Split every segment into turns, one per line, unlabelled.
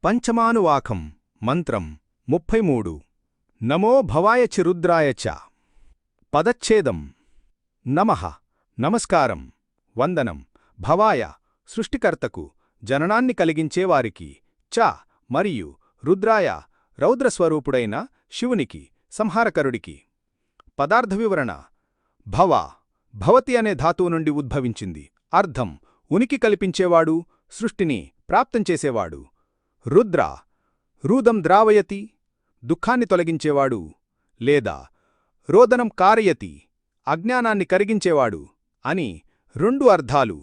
పంచమానువాకం మంత్రం 33 నమో భవాయ చ రుద్రాయ చ పదచ్ఛేదం నమః నమస్కారం వందనం భవాయ సృష్టికర్తకు జననాన్ని కలిగించేవారికి చ మరియు రుద్రాయ రౌద్రస్వరూపుడైన శివునికి సంహారకరుడికి పదార్థ వివరణ భవ భవతి అనే ధాతువు నుండి ఉద్భవించింది అర్థం ఉనికి కల్పించేవాడు సృష్టిని ప్రాప్తం చేసేవాడు రుద్ర రూదం ద్రావయతి దుఃఖాన్ని తొలగించేవాడు లేదా రోదనం కారయతి అజ్ఞానాన్ని కరిగించేవాడు అని రెండు అర్థాలు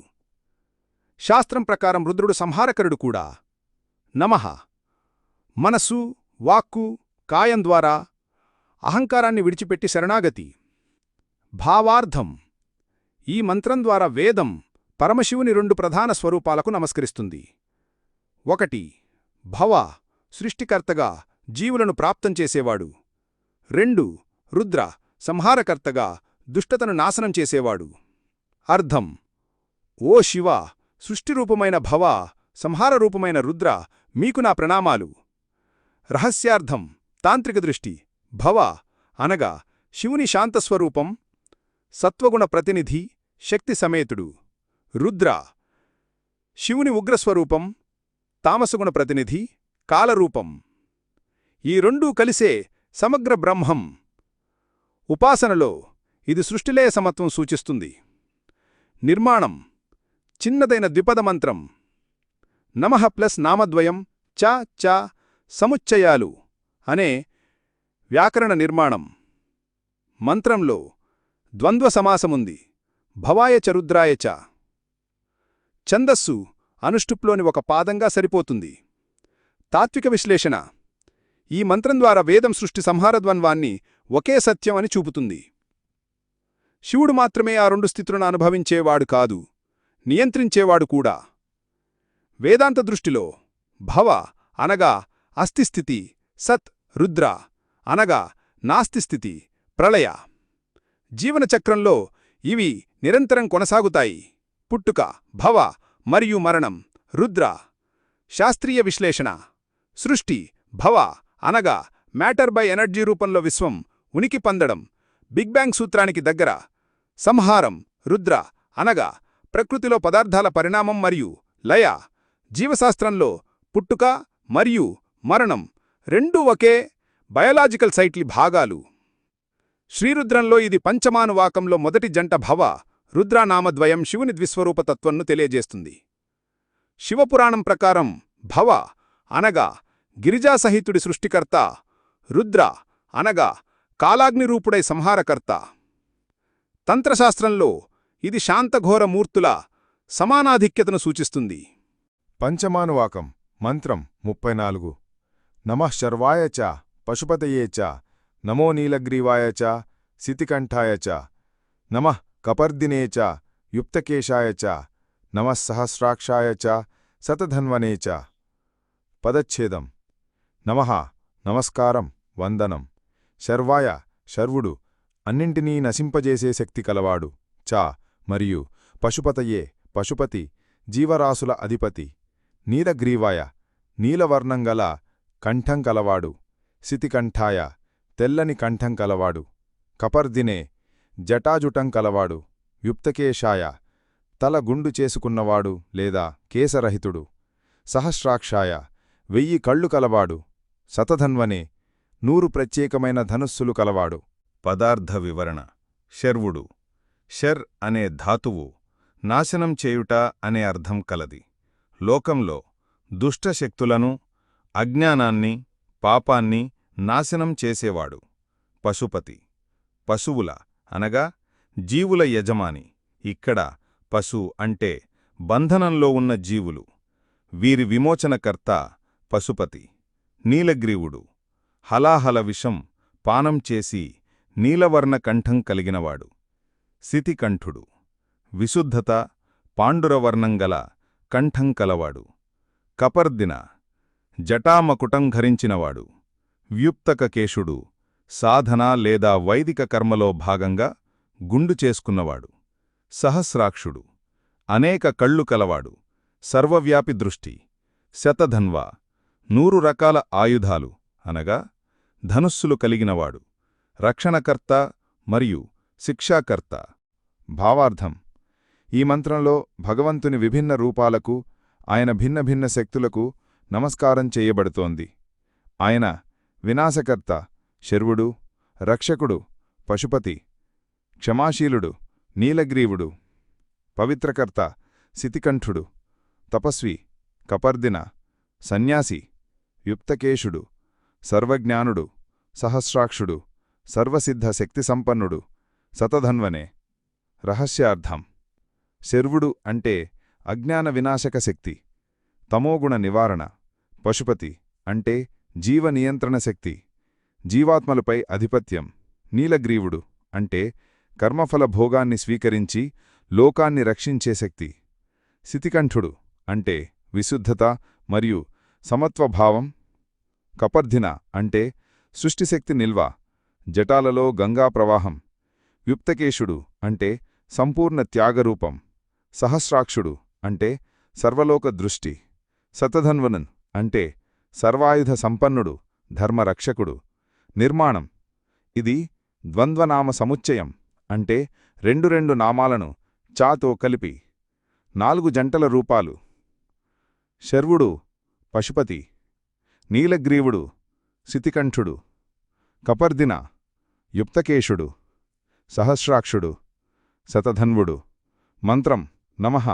శాస్త్రం ప్రకారం రుద్రుడు సంహారకరుడు కూడా నమః మనసు వాక్కు కాయం ద్వారా అహంకారాన్ని విడిచిపెట్టి శరణాగతి భావార్థం ఈ మంత్రం ద్వారా వేదం పరమశివుని రెండు ప్రధాన స్వరూపాలకు నమస్కరిస్తుంది ఒకటి భవ సృష్టికర్తగా జీవులను ప్రాప్తం చేసేవాడు రెండు రుద్ర సంహారకర్తగా దుష్టతను నాశనం చేసేవాడు అర్థం ఓ శివ సృష్టిరూపమైన భవ సంహారరూపమైన రుద్ర మీకు నా ప్రణామాలు రహస్యార్థం తాంత్రిక దృష్టి భవ అనగా శివుని శాంతస్వరూపం సత్వగుణ ప్రతినిధి శక్తి సమేతుడు రుద్ర శివుని ఉగ్రస్వరూపం తామసగుణ ప్రతినిధి కాలరూపం ఈ రెండూ కలిసే సమగ్ర బ్రహ్మం ఉపాసనలో ఇది సృష్టిలయ సమత్వం సూచిస్తుంది నిర్మాణం చిన్నదైన ద్విపద మంత్రం నమః ప్లస్ నామద్వయం చ చ సముచ్చయాలు అనే వ్యాకరణ నిర్మాణం మంత్రంలో ద్వంద్వ సమాసముంది భవాయ చ రుద్రాయ చ ఛందస్సు అనుష్టుప్లోని ఒక పాదంగా సరిపోతుంది తాత్విక విశ్లేషణ ఈ మంత్రం ద్వారా వేదం సృష్టి సంహారద్వంద్వాన్ని ఒకే సత్యం అని చూపుతుంది శివుడు మాత్రమే ఆ రెండు స్థితులను అనుభవించేవాడు కాదు నియంత్రించేవాడు కూడా వేదాంత దృష్టిలో భవ అనగా అస్థిస్థితి సత్ రుద్ర అనగా నాస్తిస్థితి ప్రళయ జీవనచక్రంలో ఇవి నిరంతరం కొనసాగుతాయి పుట్టుక భవ మరియు మరణం రుద్ర శాస్త్రీయ విశ్లేషణ సృష్టి భవ అనగా మ్యాటర్ బై ఎనర్జీ రూపంలో విశ్వం ఉనికి పొందడం బిగ్ బ్యాంగ్ సూత్రానికి దగ్గర సంహారం రుద్ర అనగా ప్రకృతిలో పదార్థాల పరిణామం మరియు లయ జీవశాస్త్రంలో పుట్టుక మరియు మరణం రెండూ ఒకే బయోలాజికల్ సైట్లి భాగాలు శ్రీరుద్రంలో ఇది పంచమానువాకంలో మొదటి జంట భవ రుద్రానామద్వయం శివుని ద్విస్వరూపతత్వంను తెలియజేస్తుంది శివపురాణం ప్రకారం భవ అనగా గిరిజాసహితుడి సృష్టికర్త రుద్ర అనగా కాలాగ్నిరూపుడై సంహారకర్త తంత్రశాస్త్రంలో ఇది శాంతఘోర మూర్తుల సమానాధిక్యతను సూచిస్తుంది
పంచమానువాకం మంత్రం 34 నమః శర్వాయ చ పశుపతయే చ నమో నీలగ్రీవాయ చ శితికంఠాయ చ నమః కపర్దినే చ యుక్తకేశాయ చ నమః సహస్రాక్షాయ చ శతధన్వనే చ పదచ్ఛేదం నమః నమస్కారం వందనం శర్వాయ శర్వుడు అన్నింటినీ నశింపజేసే శక్తి కలవాడు చ మరియు పశుపతయే పశుపతి జీవరాశుల అధిపతి నీలగ్రీవాయ నీలవర్ణంగల కంఠం కలవాడు శితికంఠాయ తెల్లని కంఠం కలవాడు కపర్దినే జటాజుటం కలవాడు యుక్తకేశాయ తల గుండు చేసుకున్నవాడు లేదా కేశరహితుడు సహస్రాక్షాయ 1000 కళ్ళు కలవాడు శతధన్వనే 100 ప్రత్యేకమైన ధనుస్సులు కలవాడు
పదార్థ వివరణ శర్వుడు శర్ అనే ధాతువు నాశనం చేయుట అనే అర్థం కలది లోకంలో దుష్టశక్తులను అజ్ఞానాన్ని పాపాన్ని నాశనం చేసేవాడు పశుపతి పశువుల అనగా జీవుల యజమాని ఇక్కడ పశు అంటే బంధనంలో ఉన్న జీవులు వీరి విమోచనకర్త పశుపతి నీలగ్రీవుడు హలాహల విషం పానం చేసి నీలవర్ణ కంఠం కలిగినవాడు శితికంఠుడు విశుద్ధత పాండురవర్ణంగల కంఠం కలవాడు కపర్దిన జటామకుటం ధరించినవాడు వ్యుప్తకకేశుడు సాధన లేదా వైదిక కర్మలో భాగంగా గుండు చేసుకున్నవాడు సహస్రాక్షుడు అనేక కళ్ళు కలవాడు సర్వవ్యాపి దృష్టి శతధన్వ 100 రకాల ఆయుధాలు అనగా ధనుస్సులు కలిగినవాడు, రక్షణకర్త మరియు శిక్షాకర్త.
భావార్థం: ఈ మంత్రంలో భగవంతుని విభిన్న రూపాలకు, ఆయన భిన్న భిన్న శక్తులకు నమస్కారం చేయబడుతోంది. ఆయన వినాశకర్త శర్వుడు, రక్షకుడు పశుపతి, క్షమాశీలుడు నీలగ్రీవుడు, పవిత్రకర్త శితికంఠుడు, తపస్వి కపర్దిన, సన్యాసి యుక్తకేశుడు, సర్వజ్ఞానుడు సహస్రాక్షుడు, సర్వసిద్ధ శక్తిసంపన్నుడు శతధన్వనే. రహస్యార్థం: శర్వుడు అంటే అజ్ఞాన వినాశక శక్తి, తమోగుణ నివారణ. పశుపతి అంటే జీవ నియంత్రణ శక్తి, జీవాత్మలపై అధిపత్యం. నీలగ్రీవుడు అంటే కర్మఫల భోగాన్ని స్వీకరించి లోకాన్ని రక్షించే శక్తి. శితికంఠుడు అంటే విశుద్ధత మరియు సమత్వభావం. కపర్ధిన అంటే సృష్టిశక్తి నిల్వ, జటాలలో గంగా ప్రవాహం. యుక్తకేశుడు అంటే సంపూర్ణ త్యాగరూపం. సహస్రాక్షుడు అంటే సర్వలోక దృష్టి. శతధన్వనన్ అంటే సర్వాయుధ సంపన్నుడు, ధర్మరక్షకుడు. నిర్మాణం: ఇది ద్వంద్వనామ సముచ్చయం, అంటే రెండు నామాలను చాతో కలిపి 4 జంటల రూపాలు. శర్వుడు పశుపతి, నీలగ్రీవుడు శితికంఠుడు, కపర్దిన యుక్తకేశుడు, సహస్రాక్షుడు శతధన్వుడు. మంత్రం నమః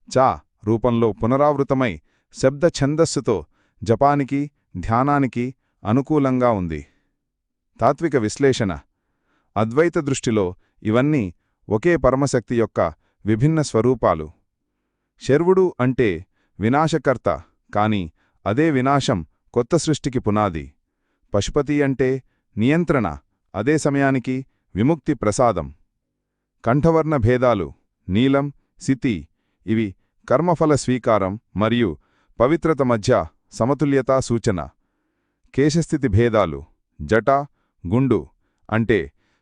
చా రూపంలో పునరావృతమై శబ్ద ఛందస్సుతో జపానికి, ధ్యానానికి అనుకూలంగా ఉంది. తాత్విక విశ్లేషణ: అద్వైత దృష్టిలో ఇవన్నీ ఒకే పరమశక్తి యొక్క విభిన్న స్వరూపాలు. శర్వుడు అంటే వినాశకర్త, కాని అదే వినాశం కొత్త సృష్టికి పునాది. పశుపతి అంటే నియంత్రణ, అదే సమయానికి విముక్తి ప్రసాదం. కంఠవర్ణ భేదాలు: నీలం, సితి ఇవి కర్మఫల స్వీకారం మరియు పవిత్రత మధ్య సమతుల్యతా సూచన. కేశస్థితి భేదాలు: జట, గుండు అంటే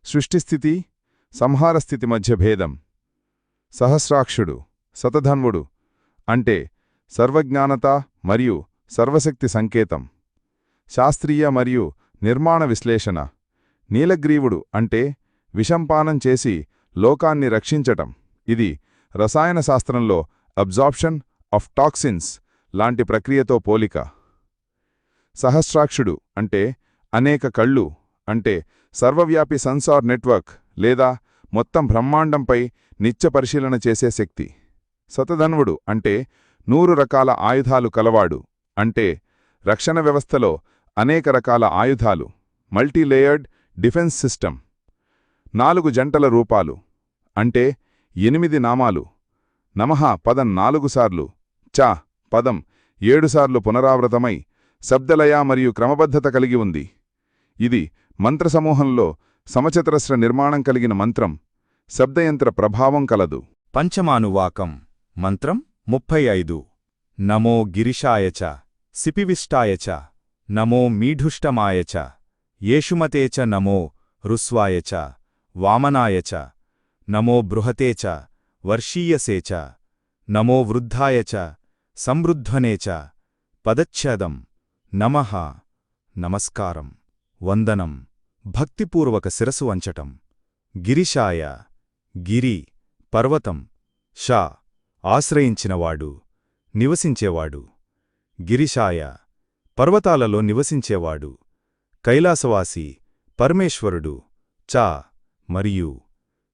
సృష్టిస్థితి, సంహారస్థితి మధ్య భేదం. సహస్రాక్షుడు శతధన్వుడు అంటే సర్వజ్ఞానత మరియు సర్వశక్తి సంకేతం. శాస్త్రీయ మరియు నిర్మాణ విశ్లేషణ: నీలగ్రీవుడు అంటే విషంపానం చేసి లోకాన్ని రక్షించటం. ఇది రసాయన శాస్త్రంలో అబ్జార్ప్షన్ ఆఫ్ టాక్సిన్స్ లాంటి ప్రక్రియతో పోలిక. సహస్రాక్షుడు అంటే అనేక కళ్ళు, అంటే సర్వవ్యాపి సెన్సార్ నెట్వర్క్ లేదా మొత్తం బ్రహ్మాండంపై నిత్య పరిశీలన చేసే శక్తి. శతధన్వుడు అంటే 100 రకాల ఆయుధాలు కలవాడు, అంటే రక్షణ వ్యవస్థలో అనేక రకాల ఆయుధాలు, మల్టీలేయర్డ్ డిఫెన్స్ సిస్టమ్. 4 జంటల రూపాలు, అంటే 8 నామాలు. నమః పదం 4 సార్లు, చ పదం 7 సార్లు పునరావృతమై శబ్దలయ మరియు క్రమబద్ధత కలిగి ఉంది. ఇది మంత్రసమూహంలో సమచతురస్ర నిర్మాణం కలిగిన మంత్రం. శబ్దయంత్ర ప్రభావం కలదు.
పంచమానువాకం మంత్రం 35. నమో గిరిశాయ చ సిపివిష్టాయ చ నమో మీఢుష్టమాయ చ యేషుమతే చ నమో రుస్వాయ చ వామనాయ చ నమో బృహతే చ వర్షీయసే చ నమో వృద్ధాయ చ సంవృధ్వనే చ. పదచ్ఛేదం: నమః నమస్కారం, వందనం, భక్తిపూర్వక శిరసు వంచటం. గిరిశాయ గిరి పర్వతం, షా ఆశ్రయించినవాడు, నివసించేవాడు. గిరిశాయ పర్వతాలలో నివసించేవాడు, కైలాసవాసి పరమేశ్వరుడు. చా మరియు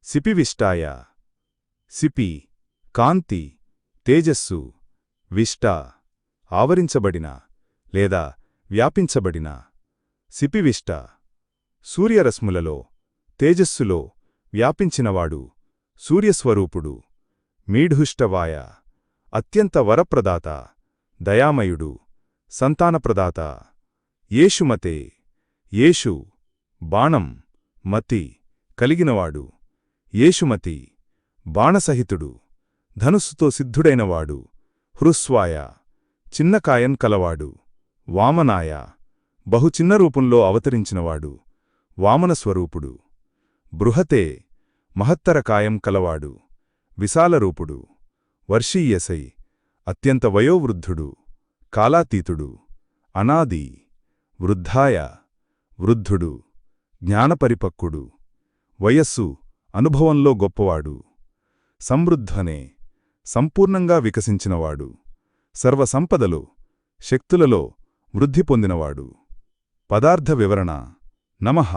సిపివిష్టాయ సిపి కాంతి, తేజస్సు, విష్ట ఆవరించబడిన లేదా వ్యాపించబడిన. సిపివిష్ట సూర్యరశ్ములలో, తేజస్సులో వ్యాపించినవాడు, సూర్యస్వరూపుడు. మీఢుష్టవాయ అత్యంత వరప్రదాత, దయామయుడు, సంతానప్రదాత. యేషుమతే యేషు బాణం, మతి కలిగినవాడు. యేషుమతి బాణసహితుడు, ధనుస్సుతో సిద్ధుడైనవాడు. హృస్వాయ చిన్నకాయం కలవాడు. వామనాయ బహుచిన్న రూపంలో అవతరించినవాడు, వామనస్వరూపుడు. బృహతే మహత్తర కాయం కలవాడు, విశాలరూపుడు. వర్షీయసై అత్యంత వయోవృద్ధుడు, కాలాతీతుడు, అనాది, వృద్ధాయ, వృద్ధుడు, జ్ఞానపరిపక్వుడు, వయస్సు, అనుభవంలో గొప్పవాడు, సమృద్ధనే, సంపూర్ణంగా వికసించినవాడు, సర్వసంపదలో, శక్తులలో వృద్ధి పొందినవాడు. పదార్థ వివరణ: నమః,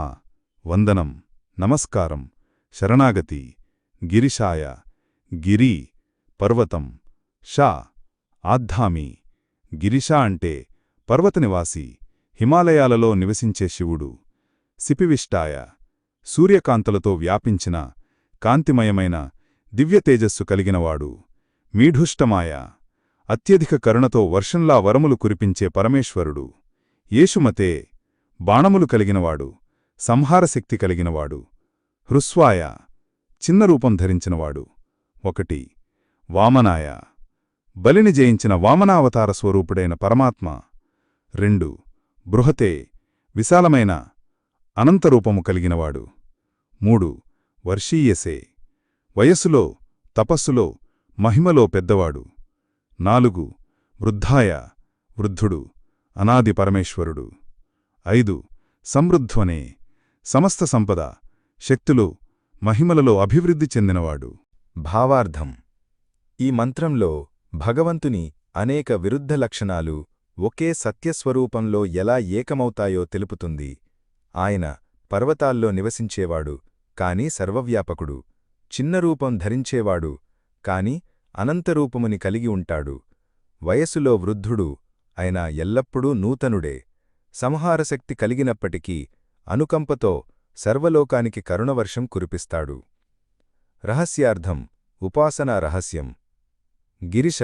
వందనం, నమస్కారం, శరణాగతి. గిరిశాయ, గిరి, పర్వతం. షా, ఆద్ధామి. గిరిశ అంటే పర్వతనివాసి, హిమాలయాలలో నివసించే శివుడు. సిపివిష్టాయ, సూర్యకాంతలతో వ్యాపించిన, కాంతిమయమైన, దివ్యతేజస్సు కలిగినవాడు. మీఢుష్టమాయ, అత్యధిక కరుణతో వర్షంలా వరములు కురిపించే పరమేశ్వరుడు. యేషుమతే, బాణములు కలిగినవాడు, సంహారశక్తి కలిగినవాడు. హృస్వాయ, చిన్న రూపం ధరించినవాడు. 1 వామనాయ, బలిని జయించిన వామనావతార స్వరూపుడైన పరమాత్మ. 2 బృహతే, విశాలమైన, అనంతరూపము కలిగినవాడు. 3 వర్షీయసే, వయస్సులో, తపస్సులో, మహిమలో పెద్దవాడు. 4 వృద్ధాయ, వృద్ధుడు, అనాది పరమేశ్వరుడు. 5 సమృద్ధ్వనే, సమస్త సంపద, శక్తులు, మహిమలలో అభివృద్ధి చెందినవాడు.
భావార్థం: ఈ మంత్రంలో భగవంతుని అనేక విరుద్ధ లక్షణాలు ఒకే సత్యస్వరూపంలో ఎలా ఏకమవుతాయో తెలుపుతుంది. ఆయన పర్వతాల్లో నివసించేవాడు, కాని సర్వవ్యాపకుడు. చిన్న రూపం ధరించేవాడు, కాని అనంతరూపముని కలిగి ఉంటాడు. వయస్సులో వృద్ధుడు, అయినా ఎల్లప్పుడూ నూతనుడే. సంహారశక్తి కలిగినప్పటికీ అనుకంపతో సర్వలోకానికి కరుణవర్షం కురిపిస్తాడు. రహస్యార్థం: ఉపాసనా రహస్యం. గిరిశ,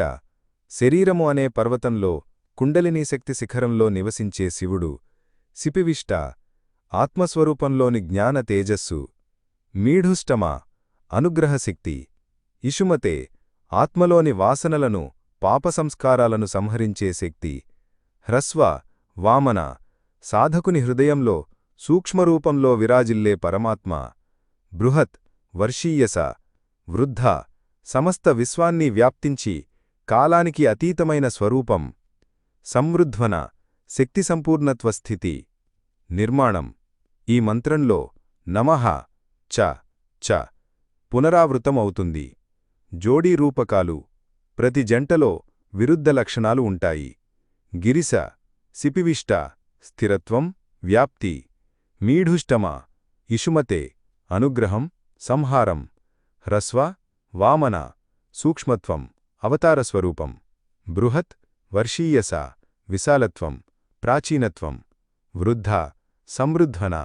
శరీరము అనే పర్వతంలో కుండలినీ శక్తి శిఖరంలో నివసించే శివుడు. సిపివిష్ట, ఆత్మస్వరూపంలోని జ్ఞాన తేజస్సు. మీఢుష్టమ, అనుగ్రహశక్తి. ఇషుమతే, ఆత్మలోని వాసనలను, పాపసంస్కారాలను సంహరించే శక్తి. హ్రస్వ, వామన, సాధకుని హృదయంలో సూక్ష్మరూపంలో విరాజిల్లే పరమాత్మ. బృహత్, వర్షీయస, వృద్ధ, సమస్త విశ్వాన్ని వ్యాప్తించి కాలానికి అతీతమైన స్వరూపం. సమృద్ధ్వన, శక్తి సంపూర్ణత్వ స్థితి. నిర్మాణం: ఈ మంత్రంలో నమః చ చ పునరావృతం అవుతుంది. జోడీ రూపకాలు: ప్రతి జంటలో విరుద్ధ లక్షణాలు ఉంటాయి. గిరిశ, సిపివిష్ట, స్థిరత్వం, వ్యాప్తి. మీఢుష్టమ, ఇషుమతే, అనుగ్రహం, సంహారం. హ్రస్వ, వామన, సూక్ష్మత్వం, అవతారస్వరూపం. బృహత్, వర్షీయస, విశాలత్వం, ప్రాచీనత్వం. వృద్ధ, సమృద్ధ్వన,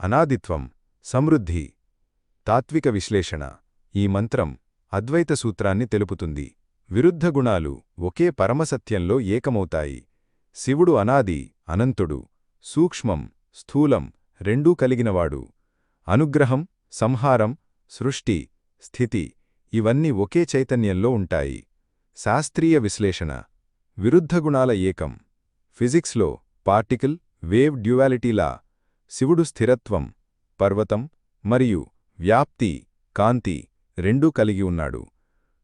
అనాదిత్వం, సమృద్ధి. తాత్విక విశ్లేషణ: ఈ మంత్రం అద్వైత సూత్రాన్ని తెలుపుతుంది. విరుద్ధ గుణాలు ఒకే పరమసత్యంలో ఏకమవుతాయి. శివుడు అనాది, అనంతుడు, సూక్ష్మం, స్థూలం రెండూ కలిగినవాడు. అనుగ్రహం, సంహారం, సృష్టి, స్థితి ఇవన్నీ ఒకే చైతన్యంలో ఉంటాయి. శాస్త్రీయ విశ్లేషణ: విరుద్ధ గుణాల ఏకం. ఫిజిక్స్లో పార్టికల్ వేవ్ డ్యువాలిటీలా శివుడు స్థిరత్వం, పర్వతం మరియు వ్యాప్తి, కాంతి రెండూ కలిగి ఉన్నాడు.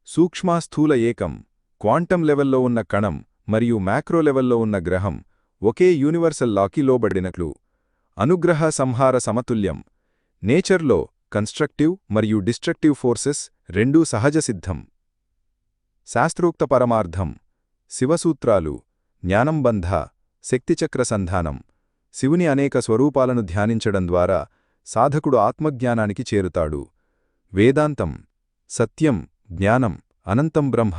సూక్ష్మస్థూల ఏకం. క్వాంటం లెవెల్లో ఉన్న కణం మరియు మ్యాక్రో లెవెల్లో ఉన్న గ్రహం ఒకే యూనివర్సల్ లాకి లోబడినట్లు. అనుగ్రహ సంహార సమతుల్యం. నేచర్లో కన్స్ట్రక్టివ్ మరియు డిస్ట్రక్టివ్ ఫోర్సెస్ రెండూ సహజసిద్ధం. శాస్త్రోక్త పరమార్థం: శివసూత్రాలు, జ్ఞానంబంధ, శక్తిచక్ర సంధానం. శివుని అనేక స్వరూపాలను ధ్యానించడం ద్వారా సాధకుడు ఆత్మజ్ఞానానికి చేరుతాడు. వేదాంతం: సత్యం, జ్ఞానం, అనంతం బ్రహ్మ.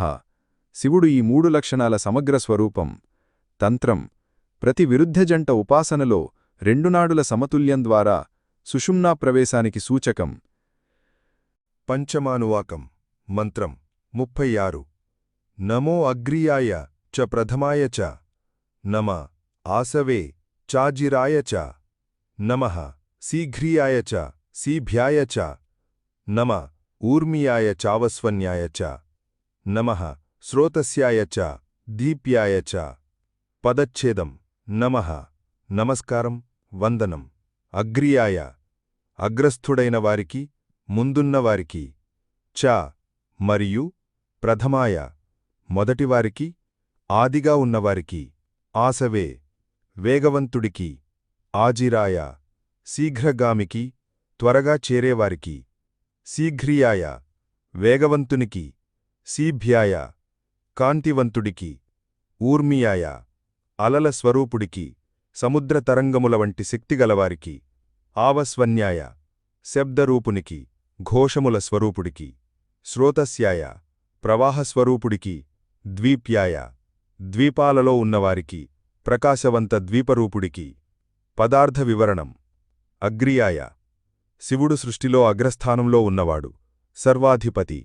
శివుడు ఈ 3 లక్షణాల సమగ్ర స్వరూపం. తంత్రం: ప్రతి విరుద్ధ జంట ఉపాసనలో 2 నాడుల సమతుల్యం ద్వారా సుషుమ్నా ప్రవేశానికి సూచకం.
పంచమానువాకం మంత్రం 36 నమో అగ్రియాయ చ ప్రథమాయ చ నమ ఆసవే చాజిరాయ చ నమః శీఘ్రియాయ చ శీభ్యాయ చ నమ ఊర్మియాయ చావస్వన్యాయ చ నమః శ్రోతస్యాయ చ దీప్యాయ చ. పదచ్ఛేదం: నమః నమస్కారం, వందనం. అగ్రియాయ అగ్రస్థుడైన వారికి, ముందున్నవారికి. చ మరియు ప్రథమాయ మొదటివారికి, ఆదిగా ఉన్నవారికి. ఆసవే వేగవంతుడికి, ఆజిరాయ, శీఘ్రగామికి, త్వరగా చేరేవారికి, శీఘ్రియాయ, వేగవంతునికి, శీభ్యాయ, కాంతివంతుడికి, ఊర్మియాయ, అలల స్వరూపుడికి, సముద్ర తరంగముల వంటి శక్తిగలవారికి, ఆవస్వన్యాయ, శబ్దరూపునికి, ఘోషముల స్వరూపుడికి, శ్రోతస్యాయ, ప్రవాహస్వరూపుడికి, ద్వీప్యాయ, ద్వీపాలలో ఉన్నవారికి, ప్రకాశవంత ద్వీపరూపుడికి. పదార్థ వివరణం. అగ్రియాయ, శివుడు సృష్టిలో అగ్రస్థానంలో ఉన్నవాడు, సర్వాధిపతి.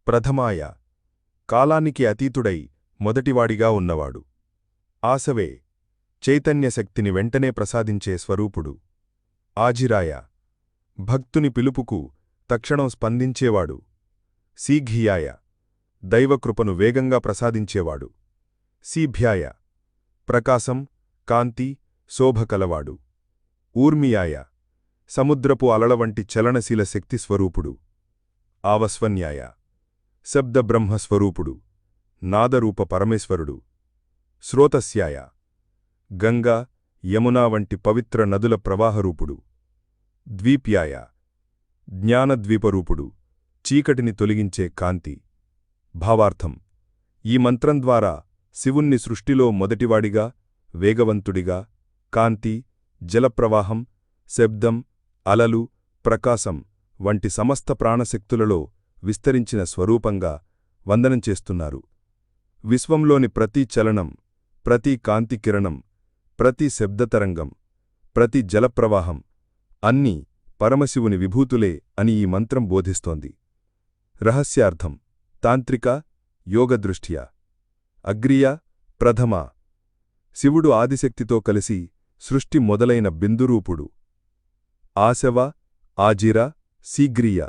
ప్రథమాయ, కాలానికి అతీతుడై మొదటివాడిగా ఉన్నవాడు. ఆసవే, చైతన్యశక్తిని వెంటనే ప్రసాదించే స్వరూపుడు. ఆజిరాయ, భక్తుని పిలుపుకు తక్షణం స్పందించేవాడు. శీఘ్రియాయ, దైవకృపను వేగంగా ప్రసాదించేవాడు. శీభ్యాయ, ప్రకాశం, కాంతి, శోభ కలవాడు. ఊర్మియాయ, సముద్రపు అలల వంటి చలనశీల శక్తి స్వరూపుడు. ఆవస్వన్యాయ, శబ్దబ్రహ్మస్వరూపుడు, నాదరూప పరమేశ్వరుడు. శ్రోతస్యాయ, గంగా, యమునా వంటి పవిత్ర నదుల ప్రవాహరూపుడు. ద్వీప్యాయ, జ్ఞానద్వీపరూపుడు, చీకటిని తొలగించే కాంతి. భావార్థం. ఈ మంత్రం ద్వారా శివుణ్ణి సృష్టిలో మొదటివాడిగా, వేగవంతుడిగా, కాంతి, జలప్రవాహం, శబ్దం, అలలు, ప్రకాశం వంటి సమస్త ప్రాణశక్తులలో విస్తరించిన స్వరూపంగా వందనం చేస్తున్నారు. విశ్వంలోని ప్రతి చలనం, ప్రతి కాంతి కిరణం, ప్రతి శబ్దతరంగం, ప్రతి జలప్రవాహం అన్నీ పరమశివుని విభూతులే అని ఈ మంత్రం బోధిస్తోంది. రహస్యార్థం. తాంత్రిక, యోగదృష్ట్యా. అగ్రియ, ప్రథమ. శివుడు ఆదిశక్తితో కలిసి సృష్టి మొదలైన బిందురూపుడు. ఆశవ, ఆజిర, శీఘ్రియ.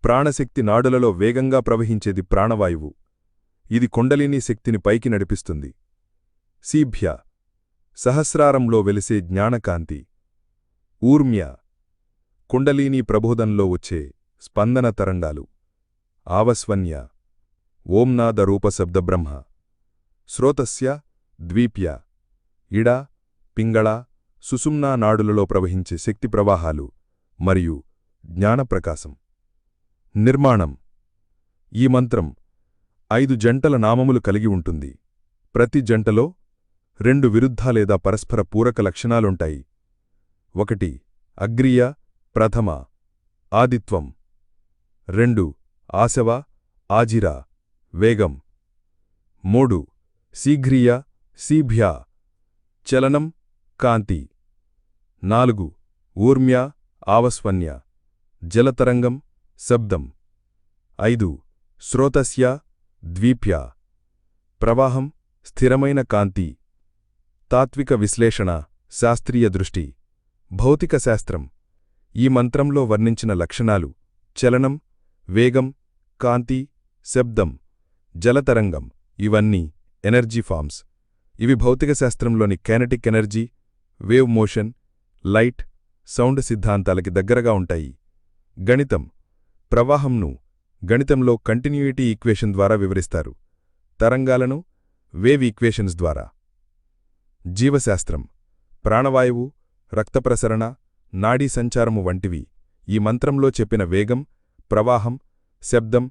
ప్రాణశక్తి నాడులలో వేగంగా ప్రవహించేది ప్రాణవాయువు. ఇది కుండలినీ శక్తిని పైకి నడిపిస్తుంది. శీభ్య, సహస్రారంలో వెలిసే జ్ఞానకాంతి. ఊర్మ్య, కుండలీనీ ప్రబోధంలో వచ్చే స్పందన తరంగాలు. ఆవస్వన్య, ఓంనాదరూపశబ్దబ్రహ్మ. శ్రోతస్య, ద్వీప్య, ఇడ, పింగళ, సుసుమ్నా నాడులలో ప్రవహించే శక్తి ప్రవాహాలు మరియు జ్ఞానప్రకాశం. నిర్మాణం. ఈ మంత్రం 5 జంటల నామములు కలిగి ఉంటుంది. ప్రతి జంటలో 2 విరుద్ధ లేదా పరస్పర పూరక లక్షణాలుంటాయి. 1 అగ్రియ, ప్రథమ, ఆదిత్వం. 2 ఆశవ, ఆజిర, వేగం. 3 శీఘ్రియ, శీభ్య, చలనం, కాంతి. 4 ఊర్మ్య, ఆవస్వన్య, జలతరంగం, శబ్దం. 5 శ్రోతస్య, ద్వీప్య, ప్రవాహం, స్థిరమైన కాంతి. తాత్విక విశ్లేషణ, శాస్త్రీయ దృష్టి. భౌతిక శాస్త్రం. ఈ మంత్రంలో వర్ణించిన లక్షణాలు చలనం, వేగం, కాంతి, శబ్దం, జలతరంగం ఇవన్నీ ఎనర్జీ ఫార్మ్స్. ఇవి భౌతిక శాస్త్రంలోని kinetic energy, wave motion, light, sound సిద్ధాంతాలకి దగ్గరగా ఉంటాయి. గణితం. ప్రవాహంను గణితంలో కంటిన్యూయిటీ ఈక్వేషన్ ద్వారా వివరిస్తారు, తరంగాలను వేవ్ ఈక్వేషన్స్ ద్వారా. జీవశాస్త్రం. ప్రాణవాయువు, రక్తప్రసరణ, నాడీ సంచారము వంటివి ఈ మంత్రంలో చెప్పిన వేగం, ప్రవాహం, శబ్దం,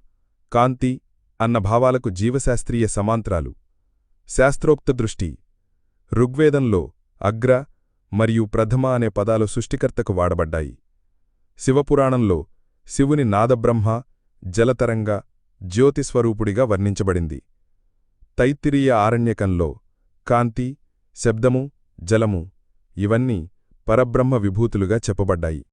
కాంతి అన్న భావాలకు జీవశాస్త్రీయ సమాంతరాలు. శాస్త్రోక్త దృష్టి. ఋగ్వేదంలో అగ్ర మరియు ప్రథమ అనే పదాలు సృష్టికర్తకు వాడబడ్డాయి. శివపురాణంలో శివుని నాదబ్రహ్మ, జలతరంగ, జ్యోతిస్వరూపుడిగా వర్ణించబడింది. తైత్తిరీయ ఆరణ్యకంలో కాంతి, శబ్దము, జలము ఇవన్నీ పరబ్రహ్మ విభూతులుగా చెప్పబడ్డాయి.